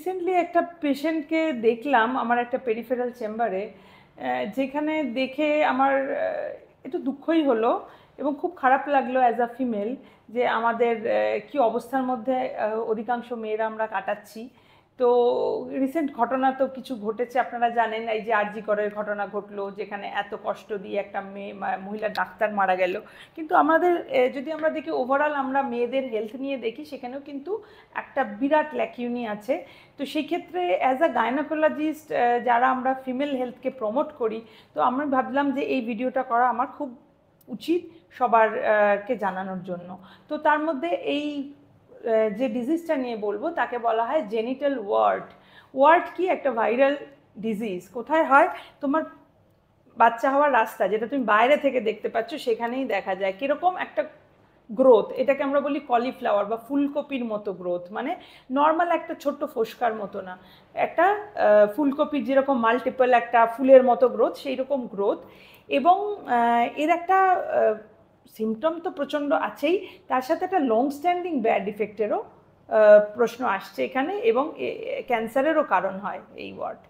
Recently একটা পেশেন্টকে দেখলাম আমার একটা পেরিফেরাল চেম্বারে, যেখানে দেখে আমার একটু দুঃখই হলো এবং খুব খারাপ লাগলো অ্যাজ আ ফিমেল যে আমাদের কি অবস্থার মধ্যে অধিকাংশ মেয়েরা আমরা কাটাচ্ছি। তো রিসেন্ট ঘটনা তো কিছু ঘটেছে, আপনারা জানেন এই যে আরজি করের ঘটনা ঘটলো, যেখানে এত কষ্ট দিয়ে একটা মহিলা ডাক্তার মারা গেল। কিন্তু আমাদের যদি আমরা দেখি ওভারঅল আমরা মেয়েদের হেলথ নিয়ে দেখি, সেখানেও কিন্তু একটা বিরাট ল্যাকিউনি আছে। তো সেই ক্ষেত্রে অ্যাজ আ গাইনোকোলজিস্ট যারা আমরা ফিমেল হেলথকে প্রমোট করি, তো আমি ভাবলাম যে এই ভিডিওটা করা আমার খুব উচিত সবার কে জানানোর জন্য। তো তার মধ্যে এই যে ডিজিজটা নিয়ে বলবো তাকে বলা হয় জেনিটাল ওয়ার্ট। ওয়ার্ট কি? একটা ভাইরাল ডিজিজ। কোথায় হয়? তোমার বাচ্চা হওয়ার রাস্তা, যেটা তুমি বাইরে থেকে দেখতে পাচ্ছ, সেখানেই দেখা যায় কিরকম একটা গ্রোথ। এটাকে আমরা বলি কলিফ্লাওয়ার বা ফুলকপির মতো গ্রোথ, মানে নর্মাল একটা ছোট্ট ফোস্কার মতো না, একটা ফুলকপির যেরকম মাল্টিপল একটা ফুলের মতো গ্রোথ, সেই রকম গ্রোথ। এবং এর একটা সিমটম তো প্রচণ্ড আছেই, তার সাথে একটা লং স্ট্যান্ডিং ব্যাড ইফেক্টেরও প্রশ্ন আসছে এখানে, এবং ক্যান্সারেরও কারণ হয় এই ওয়ার্ড।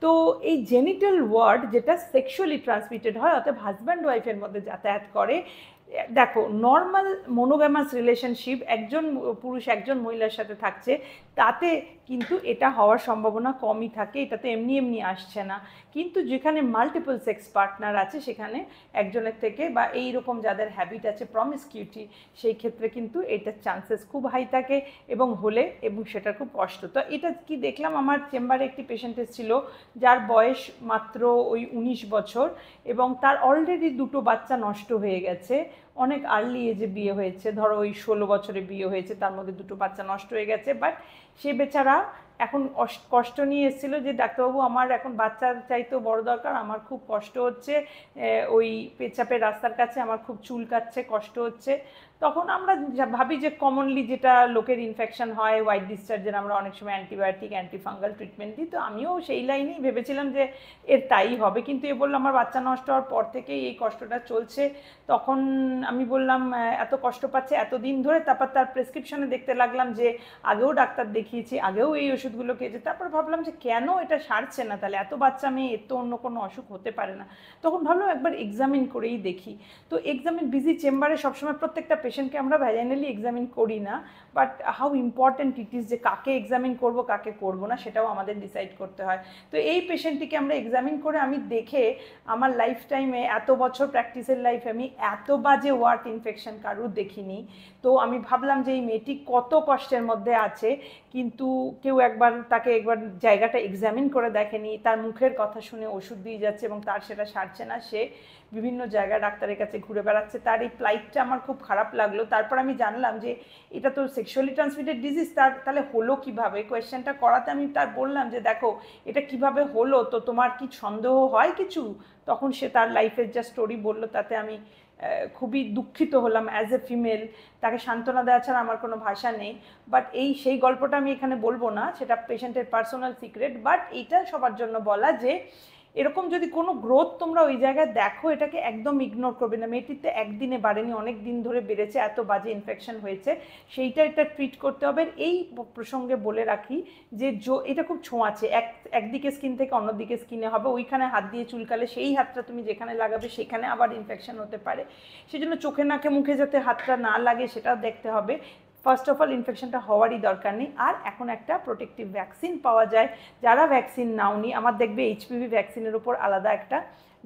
তো এই জেনিটাল ওয়ার্ড যেটা সেক্সুয়ালি ট্রান্সমিটেড হয়, অর্থাৎ হাজব্যান্ড ওয়াইফের মধ্যে যাতায়াত করে। দেখো, নর্মাল মনোগ্যামাস রিলেশনশিপ, একজন পুরুষ একজন মহিলার সাথে থাকছে, তাতে কিন্তু এটা হওয়ার সম্ভাবনা কমই থাকে, এটা তো এমনি এমনি আসছে না। কিন্তু যেখানে মাল্টিপল সেক্স পার্টনার আছে, সেখানে একজনের থেকে বা এই রকম যাদের হ্যাবিট আছে প্রমিসকিউটি, সেই ক্ষেত্রে কিন্তু এটার চান্সেস খুব হাই থাকে এবং হলে, এবং সেটার খুব কষ্ট। তো এটা কি দেখলাম, আমার চেম্বারে একটি পেশেন্ট এসেছিল যার বয়স মাত্র ওই 19 বছর, এবং তার অলরেডি দুটো বাচ্চা নষ্ট হয়ে গেছে। অনেক আর্লি এজে বিয়ে হয়েছে, ধরো ওই 16 বছরে বিয়ে হয়েছে, তার মধ্যে দুটো বাচ্চা নষ্ট হয়ে গেছে। বাট সে বেচারা এখন কষ্ট নিয়ে এসেছিল যে ডাক্তারবাবু আমার এখন বাচ্চার চাইতেও বড় দরকার, আমার খুব কষ্ট হচ্ছে, ওই পেচ্ছাপের রাস্তার কাছে আমার খুব চুলকাচ্ছে, কষ্ট হচ্ছে। তখন আমরা ভাবি যে কমনলি যেটা লোকের ইনফেকশন হয়, হোয়াইট ডিসচার্জের আমরা অনেক সময় অ্যান্টিবায়োটিক অ্যান্টিফাঙ্গাল ট্রিটমেন্ট দিই। তো আমিও সেই লাইনেই ভেবেছিলাম যে এর তাই হবে, কিন্তু এ বললো আমার বাচ্চা নষ্ট হওয়ার পর থেকেই এই কষ্টটা চলছে। তখন আমি বললাম এত কষ্ট পাচ্ছে এতদিন ধরে। তারপর তার প্রেসক্রিপশনে দেখতে লাগলাম যে আগেও ডাক্তার দেখিয়েছি, আগেও এই ওষুধগুলো খেয়েছে। তারপর ভাবলাম যে কেন এটা সারছে না, তাহলে এত বাচ্চা মেয়ে, এর তো অন্য কোনো অসুখ হতে পারে না। তখন ভাবলাম একবার এক্সামিন করেই দেখি। তো এক্সামিন, বিজি চেম্বারে সবসময় প্রত্যেকটা পেশেন্টকে আমরা ভ্যাজাইনালি এক্সামিন করি না, but how important it is যে কাকে এক্সামিন করব কাকে করব না, সেটাও আমাদের ডিসাইড করতে হয়। তো এই পেশেন্টটিকে আমরা এক্সামিন করে আমি দেখে আমার লাইফ টাইমে, এত বছর প্র্যাকটিসের লাইফে আমি এত বাজে ওয়ার্ট ইনফেকশন কারুর দেখিনি। তো আমি ভাবলাম যে এই মেয়েটি কত কষ্টের মধ্যে আছে, কিন্তু কেউ একবার তাকে একবার জায়গাটা এক্সামিন করে দেখেনি, তার মুখের কথা শুনে ওষুধ দিয়ে যাচ্ছে এবং তার সেটা সারছে না, সে বিভিন্ন জায়গায় ডাক্তারের কাছে ঘুরে বেড়াচ্ছে। তার এই প্লাইটটা আমার খুব খারাপ লাগলো। তারপর আমি জানলাম যে এটা তো সেক্সুয়ালি ট্রান্সমিটেড ডিজিজ, তাহলে হলো কীভাবে? কোয়েশ্চেনটা করাতে আমি তার বললাম যে দেখো এটা কিভাবে হলো, তো তোমার কি সন্দেহ হয় কিছু? তখন সে তার লাইফের যা স্টোরি বললো, তাতে আমি খুবই দুঃখিত হলাম অ্যাজ এ ফিমেল। তাকে সান্ত্বনা দেওয়া ছাড়া আমার কোনো ভাষা নেই। বাট সেই গল্পটা আমি এখানে বলবো না, সেটা পেশেন্টের পার্সোনাল সিক্রেট। বাট এইটা সবার জন্য বলা যে এরকম যদি কোনো গ্রোথ তোমরা ওই জায়গায় দেখো, এটাকে একদম ইগনোর করবে না। মেয়েটিতে একদিনে বাড়েনি, অনেক দিন ধরে বেড়েছে, এত বাজে ইনফেকশন হয়েছে, এটা ট্রিট করতে হবে। এই প্রসঙ্গে বলে রাখি যে এটা খুব ছোঁয়াচে, একদিকে স্কিন থেকে অন্যদিকে স্কিনে হবে। ওইখানে হাত দিয়ে চুলকালে সেই হাতটা তুমি যেখানে লাগাবে সেখানে আবার ইনফেকশন হতে পারে। সেজন্য চোখে নাকে মুখে যাতে হাতটা না লাগে সেটাও দেখতে হবে। ফার্স্ট অফ অল ইনফেকশনটা হওয়ারই দরকার নেই। আর এখন একটা প্রোটেক্টিভ ভ্যাকসিন পাওয়া যায়, যারা ভ্যাকসিন নাওনি, আমার দেখবে এইচপিভি ভ্যাকসিনের উপর আলাদা একটা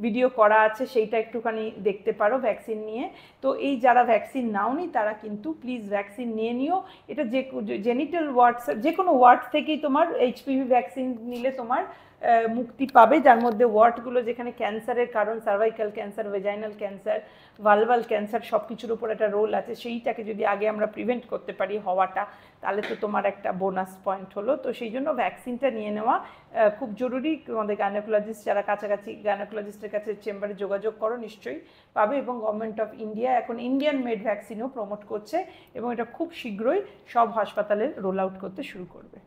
ভিডিও করা আছে, সেইটা একটুখানি দেখতে পারো ভ্যাকসিন নিয়ে। তো এই যারা ভ্যাকসিন নাওনি তারা কিন্তু প্লিজ ভ্যাকসিন নিয়ে নিও। এটা যে জেনিটাল ওয়ার্ডস, যে কোনো ওয়ার্ড থেকেই তোমার এইচপিভি ভ্যাকসিন নিলে তোমার মুক্তি পাবে, যার মধ্যে ওয়ার্ডগুলো যেখানে ক্যান্সারের কারণ, cervical cancer, vaginal cancer, vulval cancer, সব কিছুর উপর একটা রোল আছে। সেইটাকে যদি আগে আমরা প্রিভেন্ট করতে পারি হওয়াটা, তাহলে তো তোমার একটা বোনাস পয়েন্ট হলো। তো সেই জন্য ভ্যাকসিনটা নিয়ে নেওয়া খুব জরুরি। আমাদের গাইনোকোলজিস্ট যারা কাছাকাছি, গাইনোকোলজিস্টের কাছে চেম্বারে যোগাযোগ করো, নিশ্চয়ই পাবে। এবং গভর্নমেন্ট অফ ইন্ডিয়া এখন ইন্ডিয়ান মেড ভ্যাকসিনও প্রমোট করছে, এবং এটা খুব শীঘ্রই সব হাসপাতালে রোল আউট করতে শুরু করবে।